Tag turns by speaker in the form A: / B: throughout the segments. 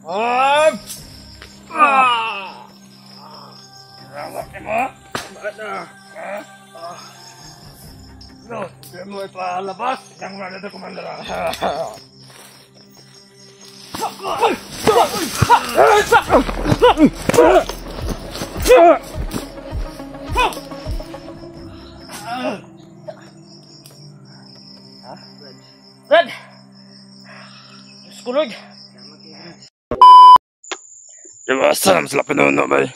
A: Salamat mo. Bakit na? No, hindi mo ipalabas. Isang wala na kumandara.
B: Red! Skulog!
A: Diba, salam sila pinuno, bay.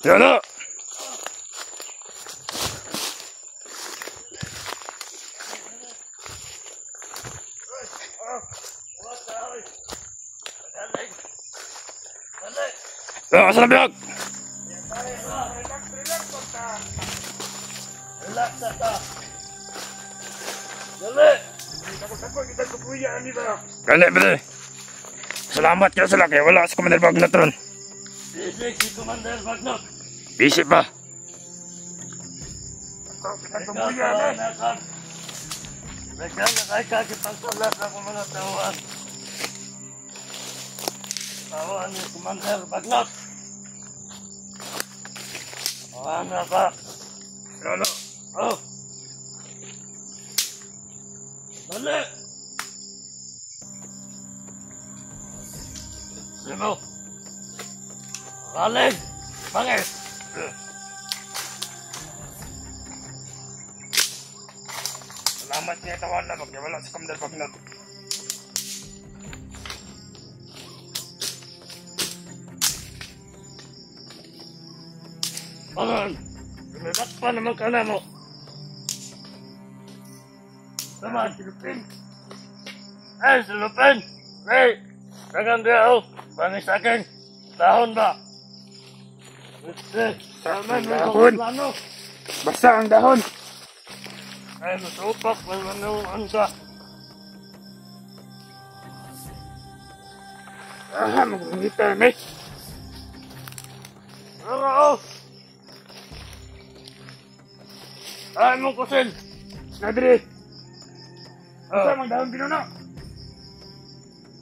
A: Yan na! Yan, salam biyak!
B: Relax na ta! Dali!
A: Gani, bade. Salamat ka sa laki. Wala si Commander Bagnot ron.
B: Busy si Commander Bagnot.
A: Busy pa.
B: Bigyan na kay kakipagsulat ako mga tawaan. Tawaan ni Commander Bagnot. Tawaan na ka.
A: Ano?
B: Oh! Dali! Sino? Galing! Bangit!
A: Salamat niya tawan na wala si Commander Bagnot.
B: Pangan! Lumibat pa naman ka na mo! Naman, silupin! Ay, silupin! Hey! Dagan dia oh! Bangis akin! Dahon ba?
A: Dahon! Basta ang dahon!
B: Ay, masupak! May manuan ka!
A: Ah, magmumita na eh!
B: Pero oh! Ay mong kusin!
A: Nadri!
B: Oh.
A: Basta ang dahon pinuno!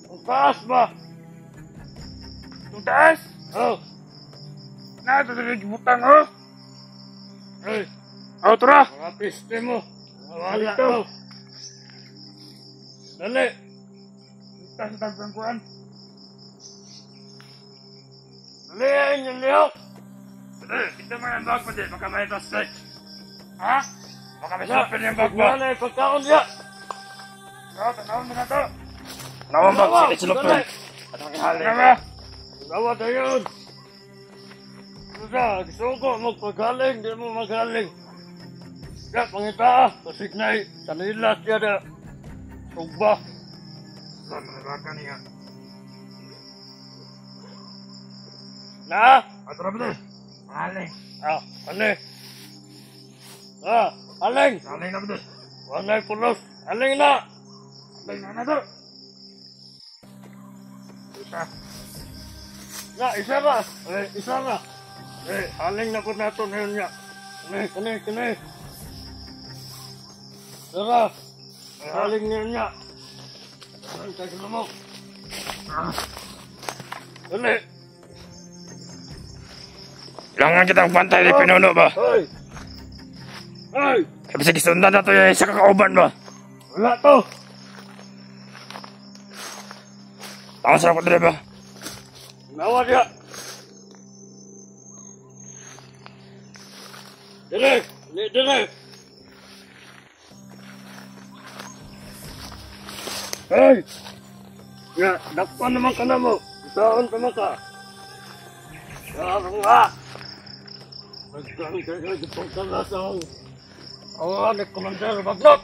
B: Ang taas ba?
A: Ang taas!
B: Oh!
A: Natatuloy butang oh!
B: Ay!
A: Oh, tura!
B: Mga piste mo! Wala
A: Dito.
B: ko! Dali!
A: Ita sa tagpangkuhan!
B: Dali yung lihok!
A: Ito mo yung bag mo din, baka may tasay! Ha? Baka may sapin yung bag mo!
B: Wala na yung pagkaon niya!
A: Oh, tanawin mo na to! Tanawin mo, silupin! At makihali ka!
B: Gawa na yun! Susa, gusto ko magpagaling, di mo magaling. Kaya pangita, kasignay, sanilas siya na. Sugba.
A: Saan mo nabaka niya?
B: Na?
A: Atara ba din? Aling!
B: Ah, ane. Ah, aling!
A: Aling na ba din?
B: Wanay pulos. Aling na!
A: Aling na to! Isa!
B: Na, isa ba? Isa ba? Aling na po nato ngayon niya. Kani. Tara. Aling niya. Aling kayo mo. Dali.
A: Kailangan kitang pantay ni pinuno ba?
B: Hoy! Hoy!
A: Sabi sa gisundan na to yung isa kakauban ba?
B: Wala to!
A: Tangan sa ako dali ba?
B: Nawa dia! Dire! Hey! Ya, dakpan naman ka na mo. Isaon ka mo ka. Sarang nga! Nagkaroon kayo itong kalasang awa ni Commander Bagnot!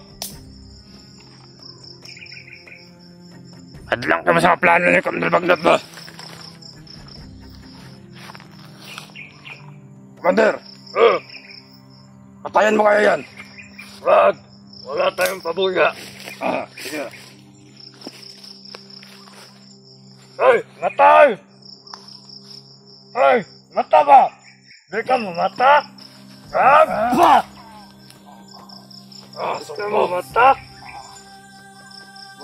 A: Hadlang ka mo sa plano ni Commander Bagnot ba? Commander! Patayan mo kaya yan?
B: Wag! Wala tayong pabuya.
A: Sige.
B: Hey! Matay! Hey! Mata ba? Di ka mo mata? Ba? Gusto mo mata?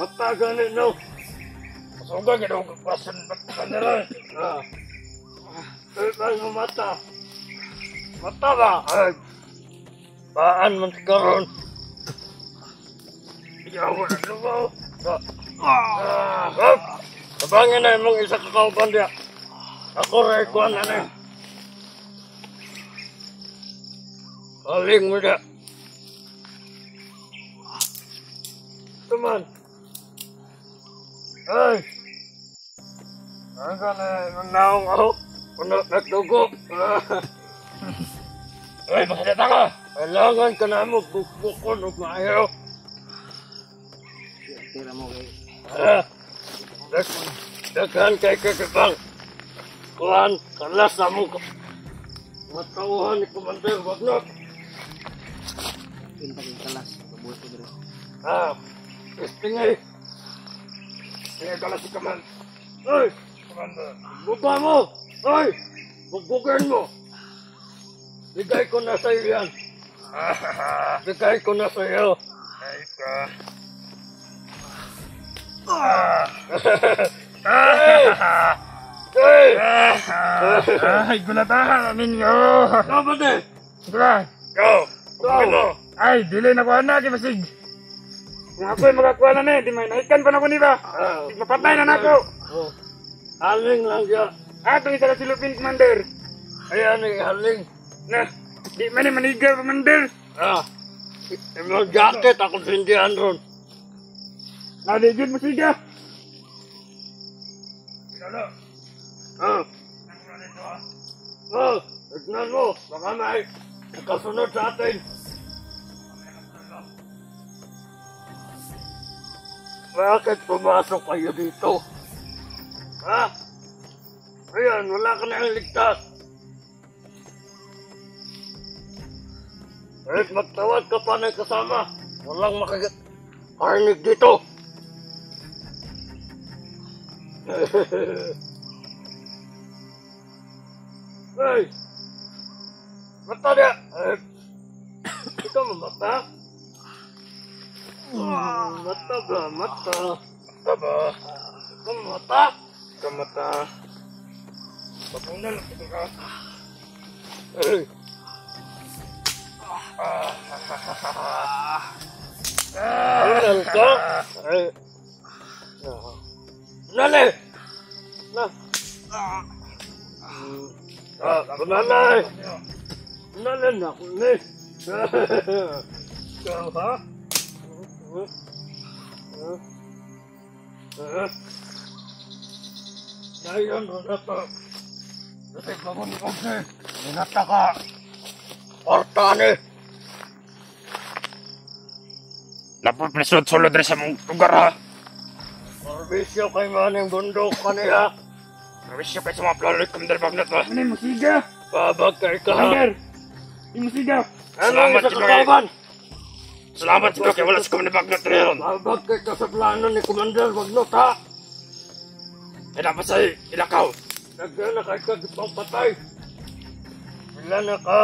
B: Mata ganit no? Suga ginawa ko pasan ba't ka nila? Ay, mo mata. Mata ba? Ay, paan man karon. Iyaw ko na lubo. Tabangin na imong isa ka kauban diya. Ako rin kuhan na na. Aling mo diya. Teman. Ay. Ang ka na naong ako. Puno nagdugo.
A: Ay, masalita ka!
B: Kailangan ka na mo bukbukon o maayaw.
C: Tira mo kay...
B: Daghan kay kakabang. Kuhan, kalas na mo. Matauhan ni Commander Wagnot.
C: Pinta kay kalas. Mabuhay ko dito.
B: Istingay.
A: Sige, kalas si Kaman.
B: Ay,
A: Commander.
B: buka mo. Ay, bukbukin mo. Bigay ko na sa iyo yan. Bigay ko na sa iyo.
A: Ay ka.
B: Hey!
A: Ay, gulatahan ninyo!
B: Dapat eh!
A: Gula!
B: Go!
A: Go! Ay, dili na ko na, kimasig! Nga ako'y makakuha na di may naikan pa na ko niba! Mapatay na nako!
B: Haling lang siya.
A: Atong isa ka silupin, Commander!
B: Ayan eh, haling.
A: Na, di man ni manigaw, Commander!
B: Yung jacket ako sindihan ron.
A: Naligid mo siga! Ano?
B: Tignan mo, baka may nakasunod sa atin. Bakit pumasok kayo dito? Ayan, wala ka na ligtas. Kahit magtawad ka pa ng kasama, walang makakarinig dito. Hey! Mata dia! Ikaw mamata? Mata ba? Mata? Mata ba? Ikaw mamata?
A: Ikaw mata. Papunal ito ka.
B: Hey! Papunal ka? Hey! Nali! Na! Kunalay! Kunalay na ako ni! Ikaw ha? Ngayon ron na to. Kasi bagon ko ni. Minata ka. Portane!
A: Napupisod-sulod rin sa mong lugar ha.
B: Orbisyo kay maning bundok kanila.
A: Nawisyo kayo sa mga planoy, Commander Wagnot ha. Ano yung musiga?
B: Babag kay ka.
A: Commander! Yung musiga!
B: Ano sa kakaban?
A: Salamat sa kaya wala sa Commander Wagnot rin.
B: Babag kay ka sa plano ni Commander Wagnot ha.
A: Ay dapat sa ilakaw.
B: Nagdala na kay kagipang patay. Wala na ka.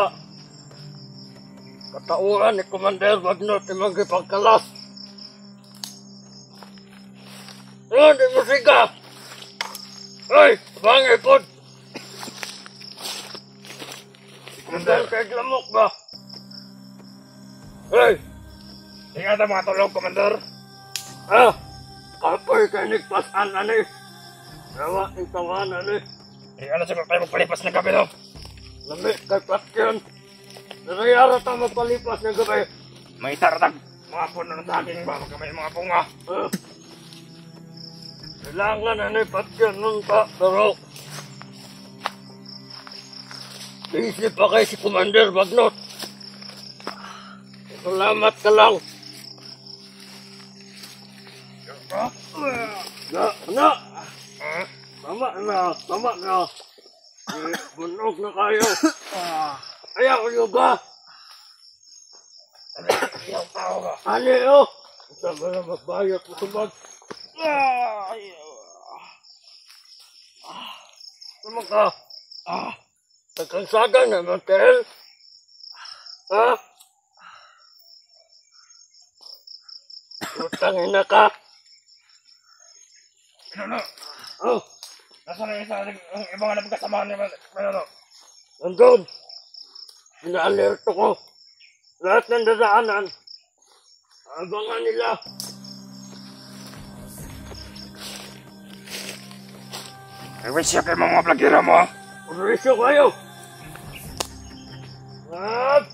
B: Katauran ni Commander Wagnot imang ipagkalas. Ano di mo siga? Ay, bangay po. Commander kay lamok ba? Ay,
A: Ingatan mga tulong, Commander.
B: kapoy kay nigpasan na ni. Nawa ang tawanan ni.
A: Ingatan siguro tayo magpalipas ng gabi no.
B: Lami kay Patyan. Narayara ta magpalipas ng gabi.
A: May taratag. Mga puno ng daging ba? Magkamay mga bunga.
B: Kailangan na ni Patyan nun pa, pero isip pa kay si Commander Wagnot. Salamat ka lang. Na! Tama na. Bunog na kayo. Ayaw ko ba?
A: Iyong tao ba?
B: Ano yun? Isa ba na magbayat mo sumag? Tama ka. Nagkansagan naman, Tel. Ha? Utangin na ka.
A: Ano?
B: Oh,
A: Nasaan ang isa ang ibang alam kasamahan niya? Ano?
B: nandun. Ina-alerto ko. Lahat ng dadaanan. Abangan nila.
A: Iwisya kayo mga plagira mo, ha?
B: Purisyo kayo. At...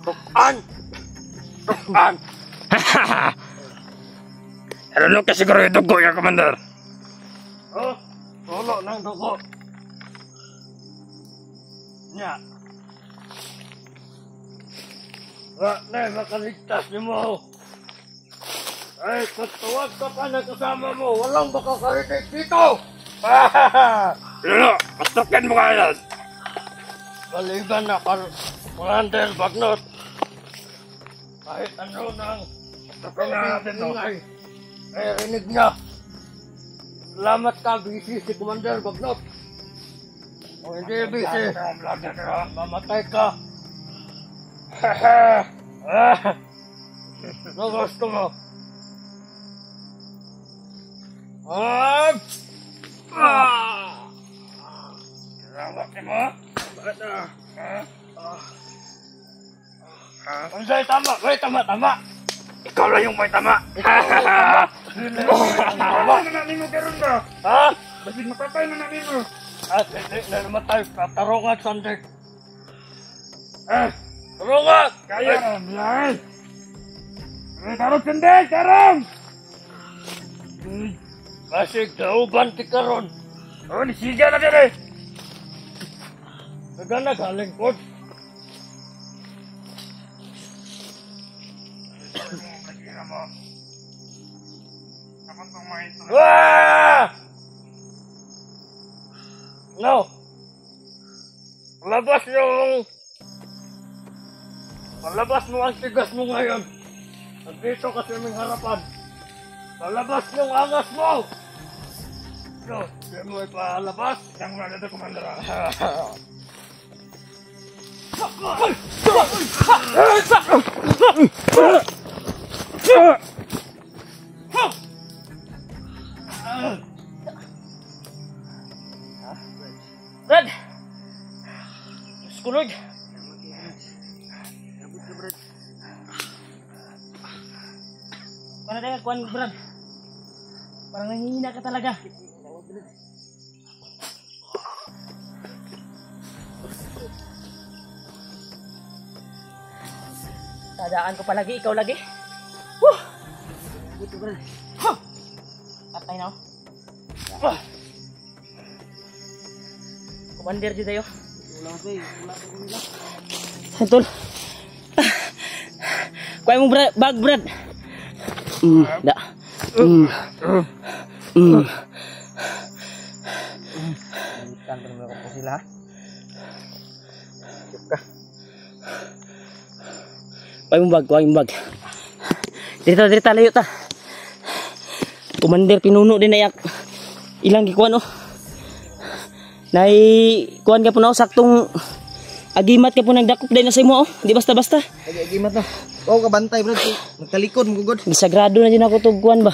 B: Tukan! Tukan!
A: Ano ka siguro yung dugo ya, Commander?
B: Oh, solo ng dugo. Nya. Na, makaligtas niyo mo. Ay, katuwag ka pa na kasama mo. Walang makakarinig dito.
A: Ano? Pastukin mo kaya yan.
B: Maliban na Commander Bagnot. Kahit ano nang
A: Pastukin na natin to.
B: ingay, ay rinig niya. Salamat ka, busy si Commander Bagnot. Kung hindi busy, mamatay ka. Ano gusto mo?
A: Rawak mo?
B: Bakit na?
A: Ha?
B: Ansay, tama! Wait, tama!
A: Ikaw lang yung may tama. Patay na namin mo karon ba?
B: Ha?
A: Basig mapatay na namin mo.
B: At hindi na naman tayo katarungan, Sunday.
A: Ah,
B: Tarungan!
A: kaya na. Yan. Tarong sandal, tarong!
B: Kasi dauban ti karon.
A: Oh, nisiga na din eh.
B: Nagana galing ko.
A: Kaya mo. Dapat pang mga ito.
B: Wah! No! Palabas mo ang tigas mo ngayon. Nandito kasi may harapan. Palabas yung angas mo! No, di mo ipalabas.
A: Yang wala dito, Commander.
B: Brad! Skulog!
D: Para tayo kuan Brad. Parang nanghihina ka talaga. Tadaan ko palagi, ikaw lagi. Woo! Buto Brad. Ha! Atay na. Commander di tayo. Wala ko nila. Tol. Kuha mo Brad, bag Brad. Da. Kantor mo ko sila. Kuha yung bag. Dito layo ta. Commander pinuno din na yak. Ilang gikuan oh. Nay kuan ka po na saktong agimat ka po nagdakop din na sa imo oh. Di basta-basta.
C: Agimat no. Oo ka bantay bro. Magtalikod mo gugod.
D: Bisagrado na din ako to kuan ba.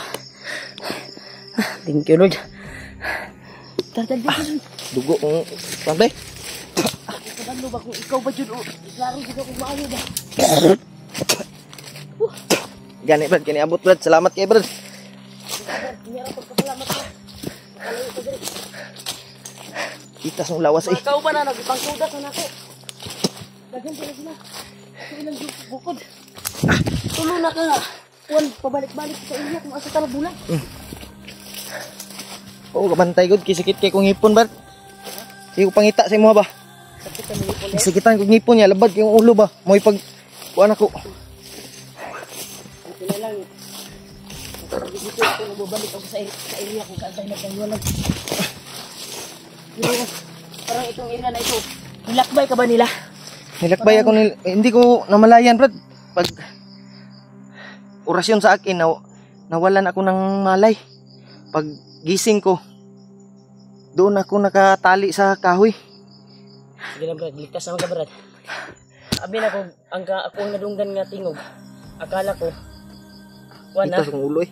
D: Thank you Lord. Tartal.
C: Dugo kung bantay.
D: Ano ba kung ikaw ba jud? Laro jud ako maayo ba?
C: Gani brad, kini abot brad. Salamat kay brad.
D: Meron ko salamat ka. Makalayo ko diri.
C: Kita sa lawas eh.
D: Ikaw ba na nagpangkuda sa nako? Daghan sila. Ilang bukod. Tulo na ka nga. Kuan pabalik-balik sa iya kung asa tara bulan.
C: Oo ka bantay gud kisakit kay kong ngipon brad. Sige ko pangita sa imo ba.
D: Sakit ka mo ipon.
C: Sakitan kong ngipon niya labad yung ulo ba. Moy pag kuan ako.
D: Ito na lang. Dito ako nababalik ako sa area kung kaantay na pangwalag. Parang itong area na ito. Hilakbay ka ba nila?
C: Nilakbay ako hindi ko namalayan brad. Pag orasyon sa akin nawalan ako ng malay. Pag gising ko doon ako nakatali sa kahoy.
D: Sige lang Brad, ligtas naman ka Brad. Abi na ko, ako ang nadunggan nga tingog. Akala ko, wala
C: Ito sa ulo eh.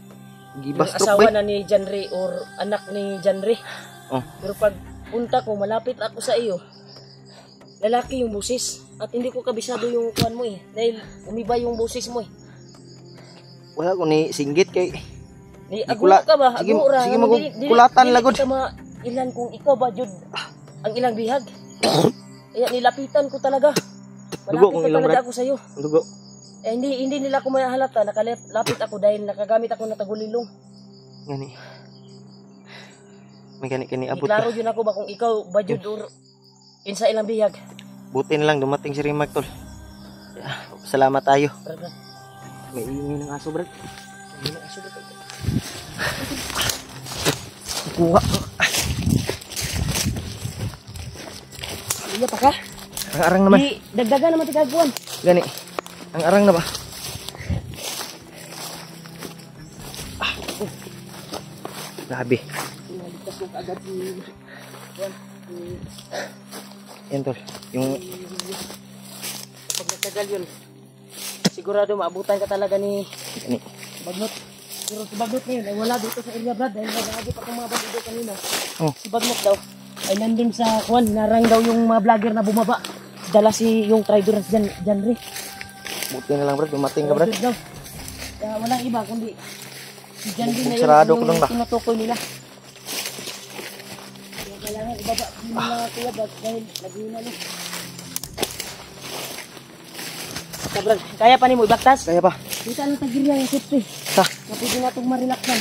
D: yung
C: Gibas
D: asawa
C: ba?
D: na ni Janry or anak ni Janry.
C: Oh.
D: Pero pag punta ko, malapit ako sa iyo, lalaki yung busis. At hindi ko kabisado yung kuwan mo eh. Dahil umiba yung busis mo eh.
C: Wala ko ni singgit kay
D: Ni
C: Di
D: agura ka ba?
C: sige,
D: Agura.
C: sige magkulatan lagod.
D: Dili kita ilan kung ikaw ba jud ang ilang bihag. Kaya nilapitan ko talaga.
C: Dugo
D: Malapit
C: kung
D: na
C: ilang
D: talaga
C: Brad.
D: ako sa iyo.
C: Dugo.
D: Eh, hindi nila ko mahalata. Nakalapit ako dahil nakagamit ako ng tagulilong.
C: Gani. May gani abot
D: Klaro
C: ka.
D: yun ako ba kung ikaw ba jud or insa ilang bihag.
C: Buti na lang dumating si Rimag tol. Salamat tayo.
D: Brad,
C: May ingin ng aso Brad.
D: hindi na aso dito.
C: Kuha.
D: Iya pa ka?
C: Ang arang naman.
D: Di dagdagan naman tigagbuan.
C: Gani. Ang arang na ba? Grabe.
D: Naligtas ko kaagad si
C: Yan tol. Yung
D: pag nagtagal yun. Sigurado maabutan ka talaga ni
C: gani.
D: Bagnot. Pero si Bagnot ngayon ay wala dito sa area Brad dahil nagagi pa kung mga bago kanina.
C: Oh.
D: Si Bagnot daw ay nandun sa kuwan, narang daw yung mga vlogger na bumaba. Dala si yung trader dyan, Janry.
C: Buti na lang Brad, dumating ka Brad.
D: Trader daw. Kaya walang iba kundi si Janry na yun
C: Sarado ko
D: yung
C: lang ba?
D: tinutukoy nila. Kaya kailangan ibaba yung mga kuya Brad dahil naghihina na. Brad, kaya pa ni mo ibaktas?
C: Kaya pa.
D: Kita ang tagirya yung safety.
C: Sa.
D: Na pwede na itong marelaksan.